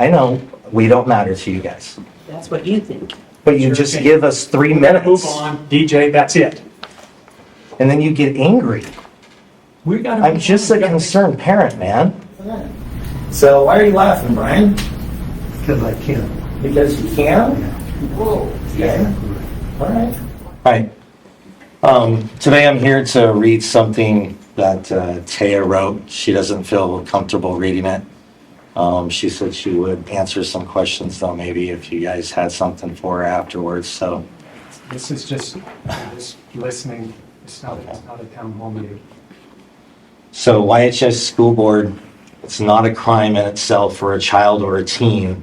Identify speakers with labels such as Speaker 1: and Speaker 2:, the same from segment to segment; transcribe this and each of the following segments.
Speaker 1: I know we don't matter to you guys,
Speaker 2: That's what you think.
Speaker 1: but you just give us 3 minutes.
Speaker 3: Move on, DJ, that's it.
Speaker 1: And then you get angry. I'm just a concerned parent, man.
Speaker 4: So why are you laughing, Brian?
Speaker 5: Because I can.
Speaker 1: Because you can?
Speaker 4: Whoa.
Speaker 1: Yeah. All right. Hi. Today I'm here to read something that Taya wrote. She doesn't feel comfortable reading it. She said she would answer some questions though, maybe if you guys had something for her afterwards. So
Speaker 3: This is just listening. It's not a town hall meeting.
Speaker 1: So YHS School Board, it's not a crime in itself for a child or a teen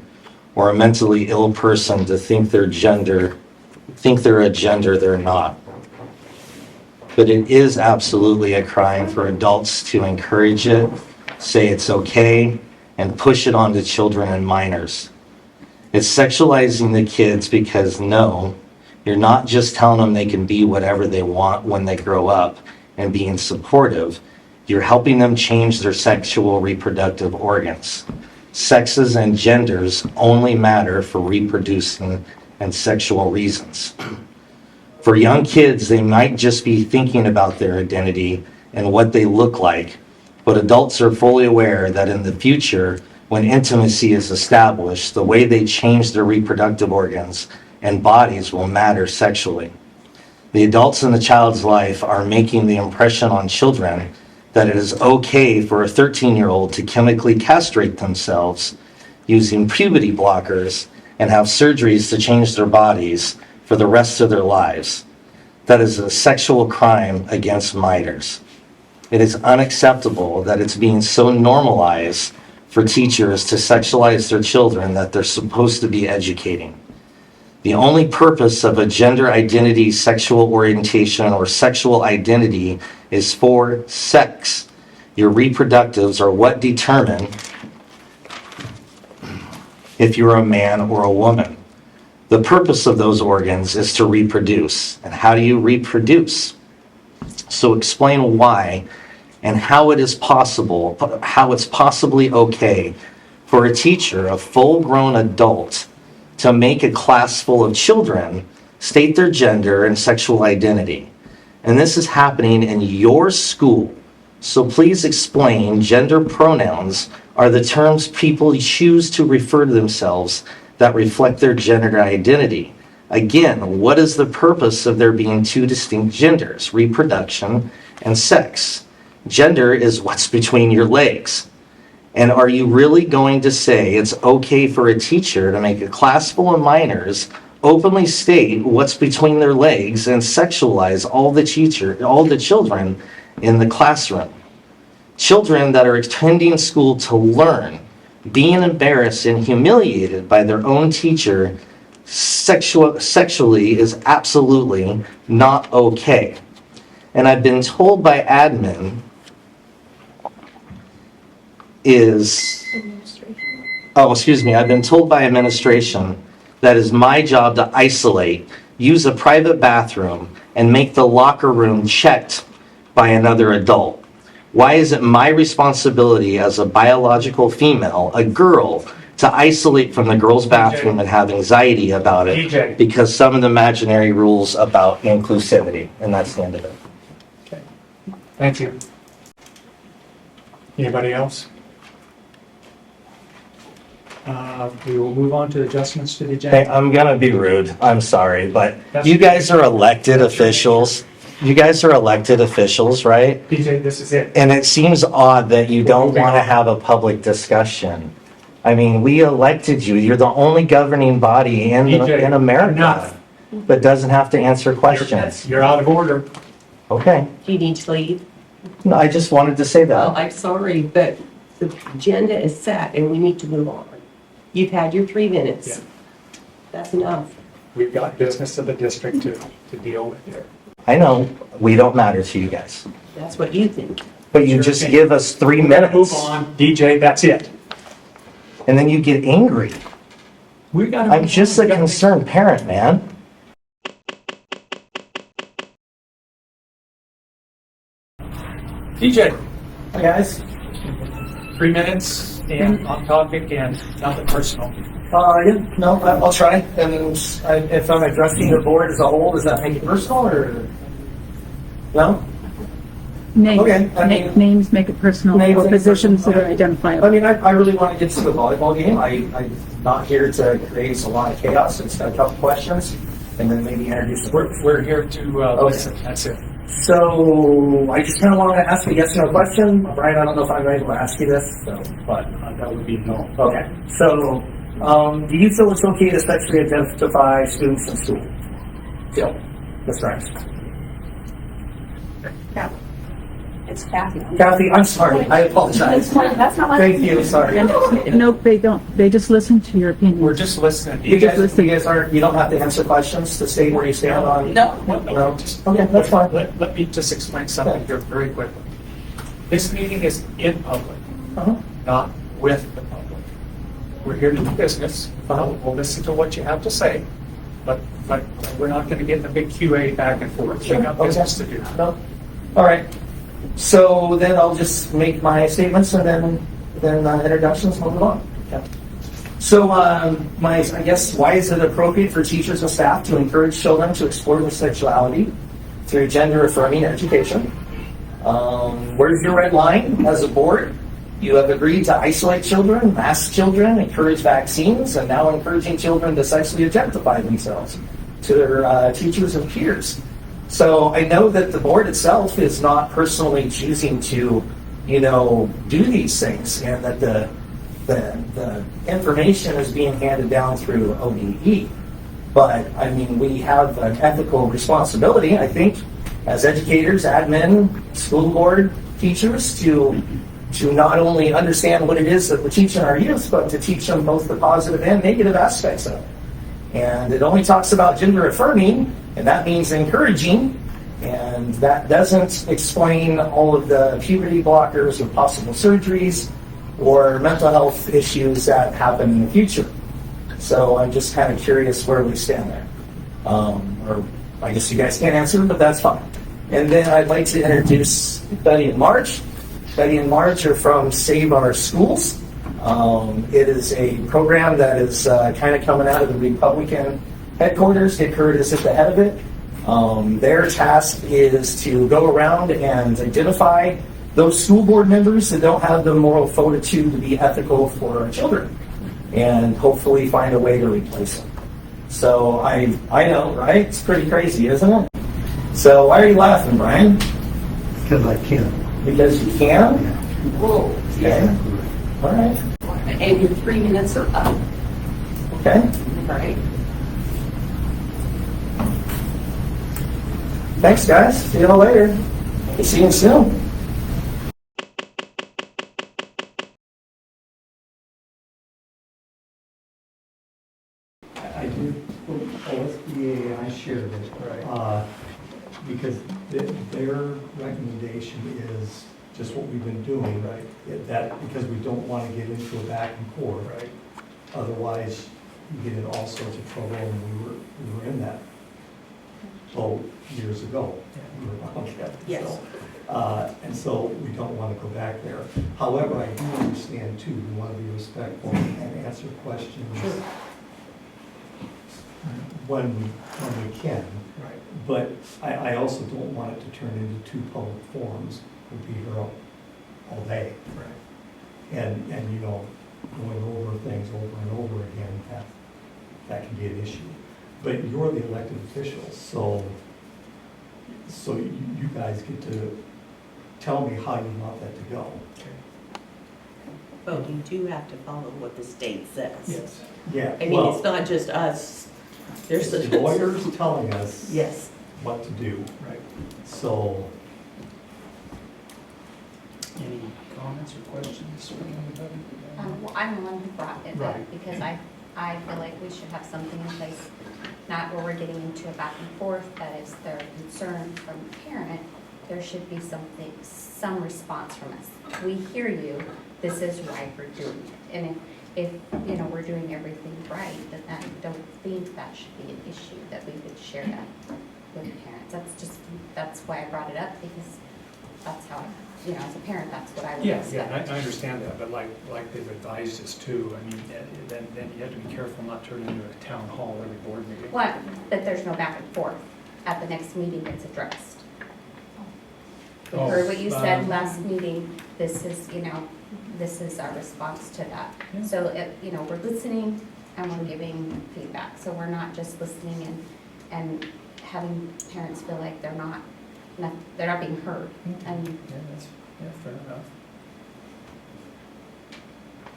Speaker 1: or a mentally ill person to think they're a gender they're not. But it is absolutely a crime for adults to encourage it, say it's okay, and push it onto children and minors. It's sexualizing the kids because no, you're not just telling them they can be whatever they want when they grow up and being supportive. You're helping them change their sexual reproductive organs. Sexes and genders only matter for reproducing and sexual reasons. For young kids, they might just be thinking about their identity and what they look like, but adults are fully aware that in the future, when intimacy is established, the way they change their reproductive organs and bodies will matter sexually. The adults in the child's life are making the impression on children that it is okay for a 13-year-old to chemically castrate themselves using puberty blockers and have surgeries to change their bodies for the rest of their lives. That is a sexual crime against minors. It is unacceptable that it's being so normalized for teachers to sexualize their children that they're supposed to be educating. The only purpose of a gender identity, sexual orientation, or sexual identity is for sex. Your reproductives are what determine if you're a man or a woman. The purpose of those organs is to reproduce. And how do you reproduce? So explain why and how it is possible, how it's possibly okay for a teacher, a full-grown adult, to make a class full of children state their gender and sexual identity. And this is happening in your school. So please explain gender pronouns are the terms people choose to refer to themselves that reflect their gender identity. Again, what is the purpose of there being two distinct genders, reproduction and sex? Gender is what's between your legs. And are you really going to say it's okay for a teacher to make a class full of minors openly state what's between their legs and sexualize all the children in the classroom? Children that are attending school to learn, being embarrassed and humiliated by their own teacher sexually is absolutely not okay. And I've been told by admin I've been told by administration that it's my job to isolate, use a private bathroom, and make the locker room checked by another adult. Why is it my responsibility as a biological female, a girl, to isolate from the girls' bathroom and have anxiety about it
Speaker 3: DJ.
Speaker 1: because some of the imaginary rules about inclusivity? And that's the end of it.
Speaker 3: Okay. Thank you. Anybody else? We will move on to adjustments to the
Speaker 1: Hey,
Speaker 3: agenda.
Speaker 1: I'm gonna be rude. I'm sorry, but you guys are elected officials. You guys are elected officials, right?
Speaker 3: DJ, this is it.
Speaker 1: And it seems odd that you don't want to have a public discussion. I mean, we elected you. You're the only governing body in
Speaker 3: DJ,
Speaker 1: America
Speaker 3: enough.
Speaker 1: that doesn't have to answer questions.
Speaker 3: You're out of order.
Speaker 1: Okay.
Speaker 2: Do you need to leave?
Speaker 1: No, I just wanted to say
Speaker 2: Well,
Speaker 1: that.
Speaker 2: I'm sorry, but the agenda is set and we need to move on. You've had your 3 minutes.
Speaker 3: Yeah.
Speaker 2: That's enough.
Speaker 3: We've got business of the district to deal with here.
Speaker 1: I know we don't matter to you guys,
Speaker 2: That's what you think.
Speaker 1: but you
Speaker 3: Sure
Speaker 1: just
Speaker 3: thing.
Speaker 1: give us 3 minutes.
Speaker 3: Move on, DJ, that's it.
Speaker 1: And then you get angry. I'm just a concerned parent, man.
Speaker 3: DJ,
Speaker 4: Hi, guys.
Speaker 3: 3 minutes. Dan, on topic and nothing personal.
Speaker 4: Yeah, no, I'll try. And if I'm addressing the board as a whole, does that make it personal or no?
Speaker 6: Names,
Speaker 4: Okay, I mean-
Speaker 6: names make it personal,
Speaker 4: Names
Speaker 6: or
Speaker 4: make it
Speaker 6: positions that
Speaker 4: personal.
Speaker 6: are
Speaker 4: I
Speaker 6: identifiable.
Speaker 4: mean, I really want to get to the volleyball game. I'm not here to create a lot of chaos. It's got a couple questions and then maybe introduce the board.
Speaker 3: We're here to listen, that's it.
Speaker 4: So I just kind of want to ask a yes or no question. Brian, I don't know if I'm able to ask you this, so, but
Speaker 3: That would be no.
Speaker 4: okay. So, do you feel it's okay to sexually identify students in school? Jill, Ms. Grimes.
Speaker 2: It's Kathy.
Speaker 4: Kathy, I'm sorry. I apologize.
Speaker 2: That's not my.
Speaker 4: Thank you. Sorry.
Speaker 6: No, they don't. They just listen to your opinion.
Speaker 3: We're just listening.
Speaker 4: You guys aren't. You don't have to answer questions to state where you stand on.
Speaker 3: No, just,
Speaker 4: Okay, that's fine.
Speaker 3: let me just explain something here very quickly. This meeting is in public,
Speaker 4: Uh-huh.
Speaker 3: not with the public. We're here to do business. We'll listen to what you have to say, but we're not going to get in a big QA back and forth. We got business to do.
Speaker 4: No. All right. So then I'll just make my statements and then introductions. Move on. Okay. So I guess, why is it appropriate for teachers and staff to encourage children to explore their sexuality through gender-affirming education? Where's your red line as a board? You have agreed to isolate children, mask children, encourage vaccines, and now encouraging children to sexually objectify themselves to their teachers and peers. So I know that the board itself is not personally choosing to, do these things, and that the information is being handed down through ODE. But I mean, we have an ethical responsibility, I think, as educators, admin, school board, teachers, to not only understand what it is that we're teaching our youth, but to teach them both the positive and negative aspects of it. And it only talks about gender affirming, and that means encouraging, and that doesn't explain all of the puberty blockers or possible surgeries or mental health issues that happen in the future. So I'm just kind of curious where we stand there. Or I guess you guys can't answer, but that's fine. And then I'd like to introduce Betty and Marge. Betty and Marge are from Save Our Schools. It is a program that is kind of coming out of the Republican headquarters. Dick Hurd is at the head of it. Their task is to go around and identify those school board members that don't have the moral fortitude to be ethical for our children, and hopefully find a way to replace them. So I know, right? It's pretty crazy, isn't it? So why are you laughing, Brian?
Speaker 5: Because I can.
Speaker 4: Because you can?
Speaker 2: Whoa.
Speaker 4: Okay. All right.
Speaker 2: And your 3 minutes are up,
Speaker 4: Okay.
Speaker 2: right?
Speaker 4: Thanks, guys. See you all later. See you soon.
Speaker 5: I do, OSBA, I shared it. Because their recommendation is just what we've been doing. Right. That, because we don't want to get into a back and forth. Right. Otherwise, you get in all sorts of trouble, and we were in that boat years ago. We were on that.
Speaker 2: Yes.
Speaker 5: And so we don't want to go back there. However, I do understand too, we want to be respectful and answer questions when we can.
Speaker 3: Right.
Speaker 5: But I also don't want it to turn into two public forums. We'll be here all day.
Speaker 3: Right.
Speaker 5: And going over things over and over again, that can be an issue. But you're the elected officials, so you guys get to tell me how you want that to go.
Speaker 2: But you do have to follow what the state says.
Speaker 3: Yes.
Speaker 5: Yeah,
Speaker 2: I mean, it's not just us. There's
Speaker 5: it's lawyers telling us
Speaker 2: Yes.
Speaker 5: what to do.
Speaker 3: Right.
Speaker 5: So,
Speaker 3: Any comments or questions from anybody?
Speaker 7: Well, I'm the one who brought it
Speaker 3: Right.
Speaker 7: up because I feel like we should have something in place, not where we're getting into a back and forth, that is their concern from a parent. There should be some response from us. We hear you, this is why we're doing it. And if we're doing everything right, then I don't think that should be an issue, that we would share that with parents. That's why I brought it up, because that's how I you know, as a parent, that's what I would
Speaker 3: Yeah,
Speaker 7: expect.
Speaker 3: yeah, I understand that, but like they've advised us too, I mean, then you have to be careful not to turn it into a town hall every board meeting.
Speaker 7: Well, that there's no back and forth. At the next meeting, it's addressed. We
Speaker 3: Oh,
Speaker 7: heard what you said
Speaker 3: um,
Speaker 7: last meeting, this is, you know, this is our response to that.
Speaker 3: Yeah.
Speaker 7: So, you know, we're listening and we're giving feedback, so we're not just listening and having parents feel like they're not being heard. And
Speaker 3: Yeah, fair enough.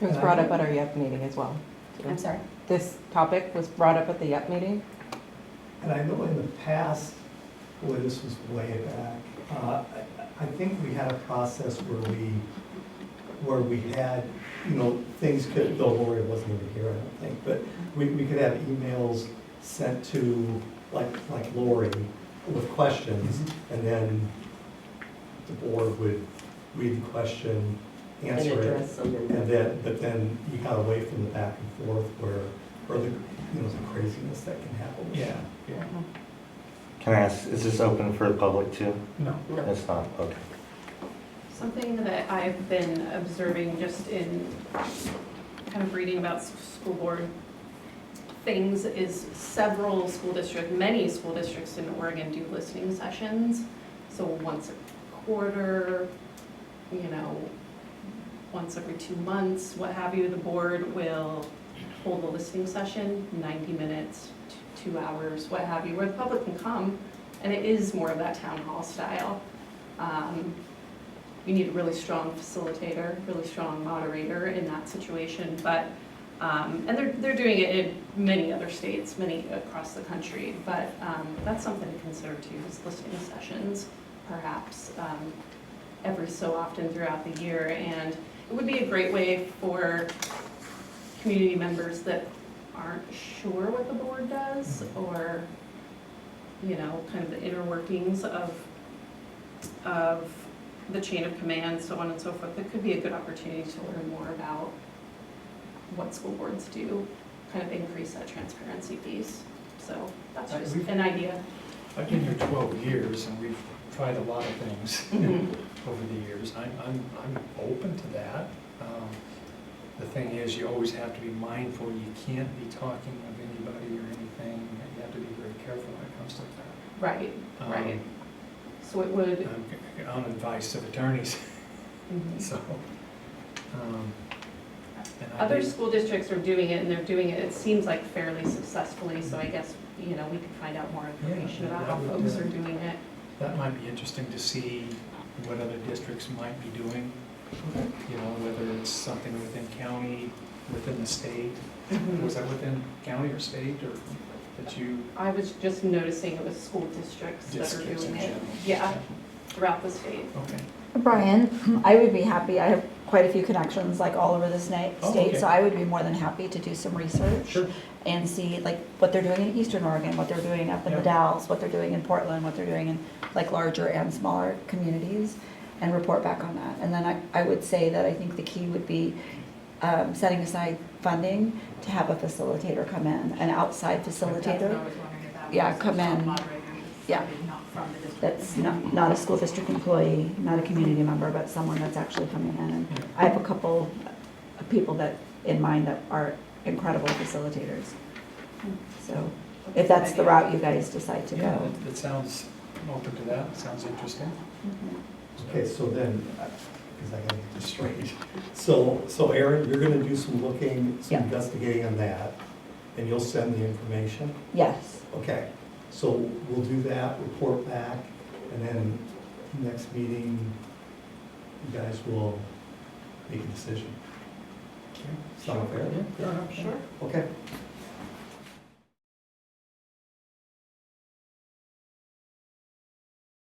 Speaker 8: It was brought up at our YEP meeting as well.
Speaker 7: I'm sorry.
Speaker 8: This topic was brought up at the YEP meeting.
Speaker 5: And I know in the past, boy, this was way back, I think we had a process where we had, you know, things could, though Lori wasn't even here, I don't think, but we could have emails sent to, like Lori, with questions, and then the board would read the question,
Speaker 2: And
Speaker 5: answer it,
Speaker 2: address them.
Speaker 5: but then you got away from the back and forth where the, you know, the craziness that can happen.
Speaker 3: Yeah.
Speaker 1: Can I ask, is this open for the public too?
Speaker 3: No.
Speaker 2: No.
Speaker 1: It's not, okay.
Speaker 9: Something that I've been observing just in kind of reading about school board things is many school districts in Oregon do listening sessions. So once a quarter, you know, once every 2 months, what have you, the board will hold a listening session, 90 minutes, 2 hours, what have you, where the public can come, and it is more of that town hall style. You need a really strong facilitator, really strong moderator in that situation, but, and they're doing it in many other states, many across the country, but that's something to consider too, is listening sessions, perhaps every so often throughout the year, and it would be a great way for community members that aren't sure what the board does, or, you know, kind of the inner workings of the chain of command, so on and so forth. It could be a good opportunity to learn more about what school boards do, kind of increase that transparency piece. So that's just an idea.
Speaker 3: I've been here 12 years and we've tried a lot of things over the years. I'm open to that. The thing is, you always have to be mindful. You can't be talking of anybody or anything. You have to be very careful when it comes to that.
Speaker 9: Right, right. So it would.
Speaker 3: On advice of attorneys, so. And I
Speaker 9: Other
Speaker 3: do-
Speaker 9: school districts are doing it, and they're doing it, it seems like fairly successfully, so I guess, you know, we could find out more information
Speaker 3: Yeah,
Speaker 9: about
Speaker 3: that
Speaker 9: how
Speaker 3: would,
Speaker 9: folks are doing it.
Speaker 3: That might be interesting to see what other districts might be doing. You know, whether it's something within county, within the state. Was that within county or state, or that you?
Speaker 9: I was just noticing it was school districts that are
Speaker 3: Districts in
Speaker 9: doing it,
Speaker 3: general.
Speaker 9: yeah, throughout the state.
Speaker 3: Okay.
Speaker 10: Brian, I would be happy, I have quite a few connections like all over the state,
Speaker 3: Oh, okay.
Speaker 10: so I would be more than happy to do some research.
Speaker 3: Sure.
Speaker 10: And see like what they're doing in Eastern Oregon, what they're doing up in the
Speaker 3: Yeah.
Speaker 10: Dalles, what they're doing in Portland, what they're doing in like larger and smaller communities, and report back on that. And then I would say that I think the key would be setting aside funding to have a facilitator come in, an outside facilitator. Yeah, come in. Yeah. That's not a school district employee, not a community member, but someone that's actually coming in. And I have a couple of people that, in mind, that are incredible facilitators. So if that's the route you guys decide to
Speaker 3: Yeah,
Speaker 10: go.
Speaker 3: it sounds, I'm open to that. It sounds interesting.
Speaker 5: Okay, so then, because I gotta get this straight. So Erin, you're gonna do some looking, some
Speaker 10: Yeah.
Speaker 5: investigating on that, and you'll send the information?
Speaker 10: Yes,
Speaker 5: Okay, so we'll do that, report back, and then next meeting, you guys will make a decision. Sound fair?
Speaker 3: Yeah, fair enough.
Speaker 9: Sure.
Speaker 5: Okay,